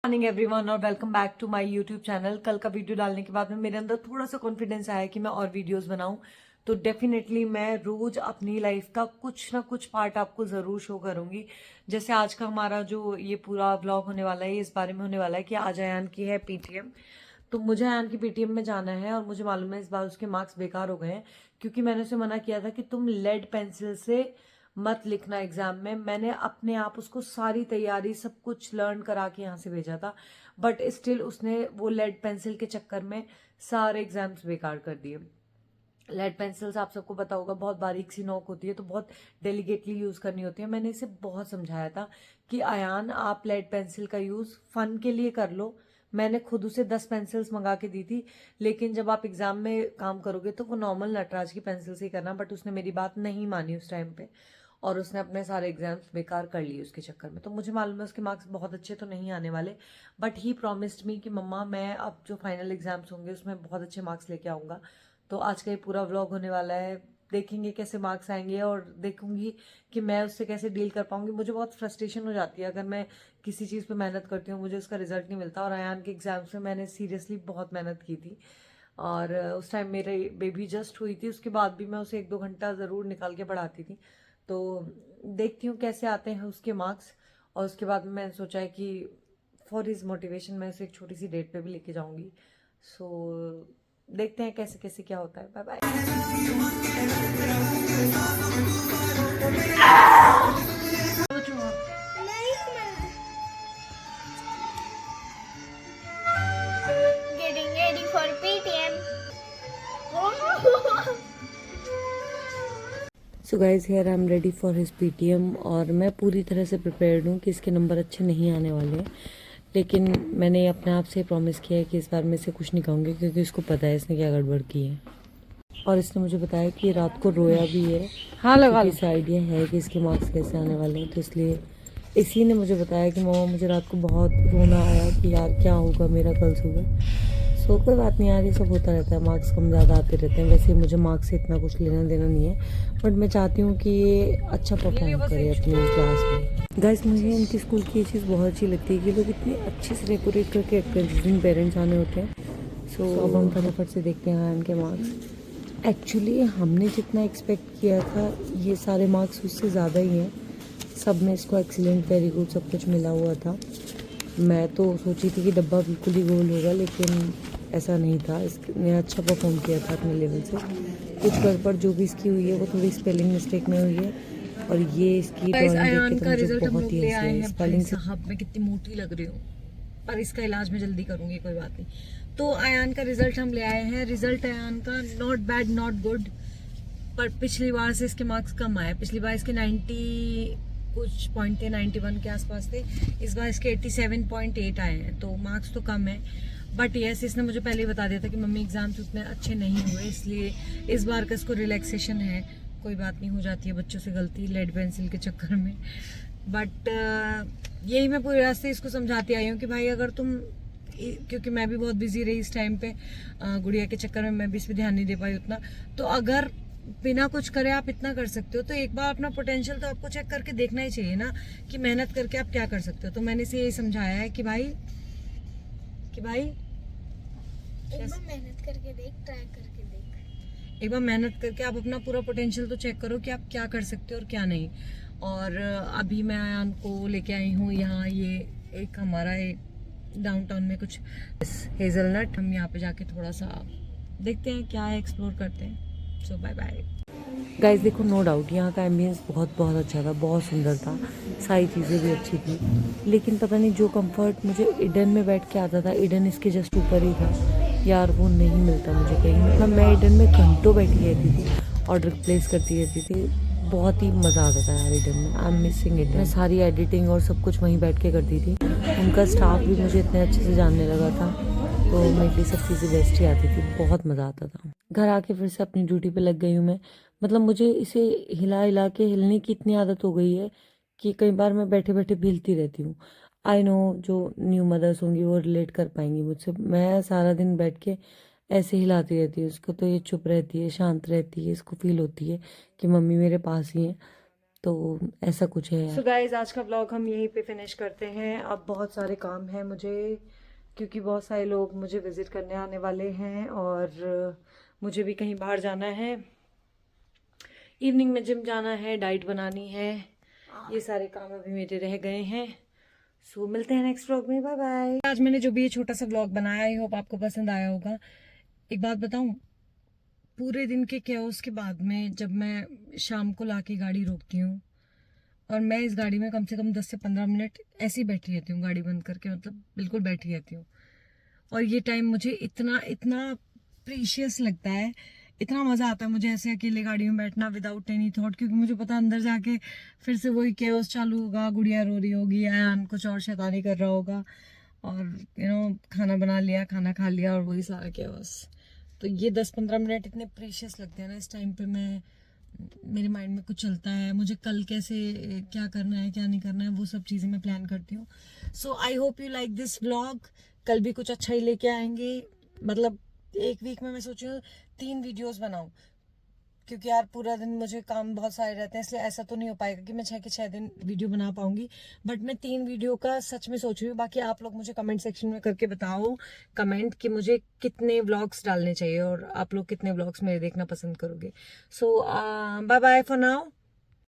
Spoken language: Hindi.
मॉर्निंग एवरीवन और welcome back to my YouTube channel. कल का वीडियो डालने के बाद में मेरे अंदर थोड़ा सा कॉन्फिडेंस आया कि मैं और वीडियोस बनाऊं। तो डेफिनेटली मैं रोज अपनी लाइफ का कुछ ना कुछ पार्ट आपको जरूर शो करूंगी। जैसे आज का हमारा जो ये पूरा व्लॉग होने वाला है, इस बारे में होने वाला है कि आज अयान की है पीटीएम। तो मुझे अयान की पीटीएम में जाना है और मुझे मालूम है इस बार उसके मार्क्स बेकार हो गए हैं, क्योंकि मैंने उसे मना किया था कि तुम लेड पेंसिल से मत लिखना एग्जाम में। मैंने अपने आप उसको सारी तैयारी सब कुछ लर्न करा के यहाँ से भेजा था, बट स्टिल उसने वो लेड पेंसिल के चक्कर में सारे एग्जाम्स बेकार कर दिए। लेड पेंसिल्स आप सबको पता होगा बहुत बारीक सी नोक होती है, तो बहुत डेलिकेटली यूज करनी होती है। मैंने इसे बहुत समझाया था कि अयान आप लेड पेंसिल का यूज फन के लिए कर लो। मैंने खुद उसे 10 पेंसिल्स मंगा के दी थी, लेकिन जब आप एग्जाम में काम करोगे तो वो नॉर्मल नटराज की पेंसिल से ही करना। बट उसने मेरी बात नहीं मानी उस टाइम पे, और उसने अपने सारे एग्जाम्स बेकार कर लिए उसके चक्कर में। तो मुझे मालूम है उसके मार्क्स बहुत अच्छे तो नहीं आने वाले, बट ही प्रॉमिस्ड मी कि मम्मा मैं अब जो फाइनल एग्जाम्स होंगे उसमें बहुत अच्छे मार्क्स लेके आऊंगा। तो आज का ये पूरा व्लॉग होने वाला है, देखेंगे कैसे मार्क्स आएंगे और देखूंगी कि मैं उससे कैसे डील कर पाऊंगी। मुझे बहुत फ्रस्ट्रेशन हो जाती है अगर मैं किसी चीज़ पे मेहनत करती हूँ, मुझे उसका रिजल्ट नहीं मिलता। और अयान के एग्जाम्स में मैंने सीरियसली बहुत मेहनत की थी, और उस टाइम मेरे बेबी जस्ट हुई थी, उसके बाद भी मैं उसे 1-2 घंटा ज़रूर निकाल के पढ़ाती थी। तो देखती हूँ कैसे आते हैं उसके मार्क्स। और उसके बाद में मैंने सोचा है कि फॉर हिज मोटिवेशन मैं उसे एक छोटी सी डेट पे भी लेके जाऊंगी। सो देखते हैं कैसे कैसे क्या होता है। Bye bye. Getting ready for PTM. So guys here I am ready for his PTM, और मैं पूरी तरह से प्रिपेयर्ड हूँ कि इसके नंबर अच्छे नहीं आने वाले हैं। लेकिन मैंने अपने आप से प्रॉमिस किया है कि इस बार मैं इसे कुछ नहीं कहूँगी, क्योंकि उसको पता है इसने क्या गड़बड़ की है। और इसने मुझे बताया कि रात को रोया भी है। हाँ, लगा लो। इसे आइडिया है कि इसके मार्क्स कैसे आने वाले हैं, तो इसलिए इसी ने मुझे बताया कि मम्मा मुझे रात को बहुत रोना आया कि यार क्या होगा मेरा कल सुबह। सो कोई बात नहीं यार, ये सब होता रहता है, मार्क्स कम ज़्यादा आते रहते हैं। वैसे मुझे मार्क्स से इतना कुछ लेना देना नहीं है, बट मैं चाहती हूँ कि ये अच्छा परफॉर्म करे अपनी क्लास में। गाइस मुझे इनकी स्कूल की ये चीज़ बहुत अच्छी लगती है कि लोग इतनी अच्छे से डेकोरेट करके रखते हैं जिस दिन पेरेंट्स आने होते हैं। सो अब हम फटाफट से देखते हैं इनके मार्क्स। एक्चुअली हमने जितना एक्सपेक्ट किया था ये सारे मार्क्स उससे ज़्यादा ही हैं। सब में इसको एक्सीलेंट, वेरी गुड सब कुछ मिला हुआ था। मैं तो सोची थी कि डब्बा बिल्कुल ही गोल होगा, लेकिन ऐसा नहीं था। इसने अच्छा परफॉर्म किया था अपने लेवल से। कुछ गड़बड़ जो भी इसकी हुई है वो थोड़ी स्पेलिंग मिस्टेक में हुई है, और ये इसकी ड्राइंग देख के तो मुझे बहुत ही हंसी आई। स्पेलिंग से साहब मैं कितनी मोटी लग रही हूँ, पर इसका इलाज मैं जल्दी करूंगी, कोई बात नहीं। तो अयान का रिजल्ट हम ले आए हैं। रिजल्ट अयान का नॉट बैड नॉट गुड, पर पिछली बार से इसके मार्क्स कम आए। पिछली बार इसके 90 कुछ पॉइंट थे, 91 के आसपास थे। इस बार इसके 87.8 आए हैं, तो मार्क्स तो कम है। बट यस, इसने मुझे पहले ही बता दिया था कि मम्मी एग्जाम्स उतने अच्छे नहीं हुए, इसलिए इस बार का इसको रिलैक्सेशन है। कोई बात नहीं, हो जाती है बच्चों से गलती लेड पेंसिल के चक्कर में। बट यही मैं पूरे रास्ते इसको समझाती आई हूँ कि भाई अगर तुम, क्योंकि मैं भी बहुत बिजी रही इस टाइम पे, गुड़िया के चक्कर में मैं भी इस पर ध्यान नहीं दे पाई उतना। तो अगर बिना कुछ करे आप इतना कर सकते हो, तो एक बार अपना पोटेंशियल तो आपको चेक करके देखना ही चाहिए ना, कि मेहनत करके आप क्या कर सकते हो। तो मैंने इसे यही समझाया है कि भाई एक बार मेहनत करके देख, ट्राई करके देख। एक बार मेहनत करके आप अपना पूरा पोटेंशियल तो चेक करो कि आप क्या कर सकते हो और क्या नहीं। और अभी मैं अयान को लेके आई हूँ यहाँ, ये एक हमारा डाउनटाउन में कुछ हेजलनट, हम यहाँ पे जाके थोड़ा सा देखते हैं क्या है, एक्सप्लोर करते हैं। सो बाय बाय गाइस। देखो नो डाउट यहाँ का एम्बियंस बहुत बहुत अच्छा था, बहुत सुंदर था, सारी चीज़ें भी अच्छी थी। लेकिन पता नहीं जो कंफर्ट मुझे ईडन में बैठ के आता था, ईडन इसके जस्ट ऊपर ही था यार, वो नहीं मिलता मुझे कहीं। मतलब मैं ईडन में घंटों बैठी रहती थी, ऑर्डर प्लेस करती रहती थी, बहुत ही मज़ा आता था यार ईडन में। I am missing Eden. मैं सारी एडिटिंग और सब कुछ वहीं बैठ के करती थी। उनका स्टाफ भी मुझे इतने अच्छे से जानने लगा था, तो मेरे लिए सब चीज़ें बेस्ट ही आती थी, बहुत मज़ा आता था। घर आके फिर से अपनी ड्यूटी पे लग गई हूँ मैं। मतलब मुझे इसे हिला हिला के हिलने की इतनी आदत हो गई है कि कई बार मैं बैठे बैठे हिलती रहती हूँ। आई नो जो न्यू मदर्स होंगी वो रिलेट कर पाएंगी मुझसे। मैं सारा दिन बैठ के ऐसे हिलाती रहती हूँ इसको, तो ये चुप रहती है, शांत रहती है, इसको फील होती है कि मम्मी मेरे पास ही है। तो ऐसा कुछ है। सो गाइज आज का व्लॉग हम यहीं पे फिनिश करते हैं। अब बहुत सारे काम हैं मुझे, क्योंकि बहुत सारे लोग मुझे विजिट करने आने वाले हैं और मुझे भी कहीं बाहर जाना है। इवनिंग में जिम जाना है, डाइट बनानी है, ये सारे काम अभी मेरे रह गए हैं। सो मिलते हैं नेक्स्ट व्लॉग में, बाय बाय। आज मैंने जो भी ये छोटा सा व्लॉग बनाया, आई होप आपको पसंद आया होगा। एक बात बताऊं, पूरे दिन के chaos के बाद में जब मैं शाम को लाके गाड़ी रोकती हूँ और मैं इस गाड़ी में कम से कम 10 से 15 मिनट ऐसे ही बैठी रहती हूँ, गाड़ी बंद करके, मतलब बिल्कुल बैठी रहती हूँ। और ये टाइम मुझे इतना इतना प्रीशियस लगता है, इतना मज़ा आता है मुझे ऐसे अकेले गाड़ी में बैठना विदाउट एनी थॉट, क्योंकि मुझे पता अंदर जाके फिर से वही chaos चालू होगा, गुड़िया रो रही होगी, आयान कुछ और शैतानी कर रहा होगा, और खाना बना लिया, खाना खा लिया, और वही सारा chaos। तो ये 10-15 मिनट इतने प्रीशियस लगते हैं ना, इस टाइम पे मेरे माइंड में कुछ चलता है, मुझे कल कैसे क्या करना है क्या नहीं करना है, वो सब चीज़ें मैं प्लान करती हूँ। So I hope you like this vlog. कल भी कुछ अच्छा ही लेके आएंगे, मतलब एक वीक में मैं सोच रही हूँ 3 वीडियोस बनाऊँ, क्योंकि यार पूरा दिन मुझे काम बहुत सारे रहते हैं, इसलिए ऐसा तो नहीं हो पाएगा कि मैं 6 के 6 दिन वीडियो बना पाऊंगी, बट मैं 3 वीडियो का सच में सोच रही हूँ। बाकी आप लोग मुझे कमेंट सेक्शन में करके बताओ कमेंट कि मुझे कितने व्लॉग्स डालने चाहिए और आप लोग कितने व्लॉग्स मेरे देखना पसंद करोगे। सो बाय बाय फॉर नाउ।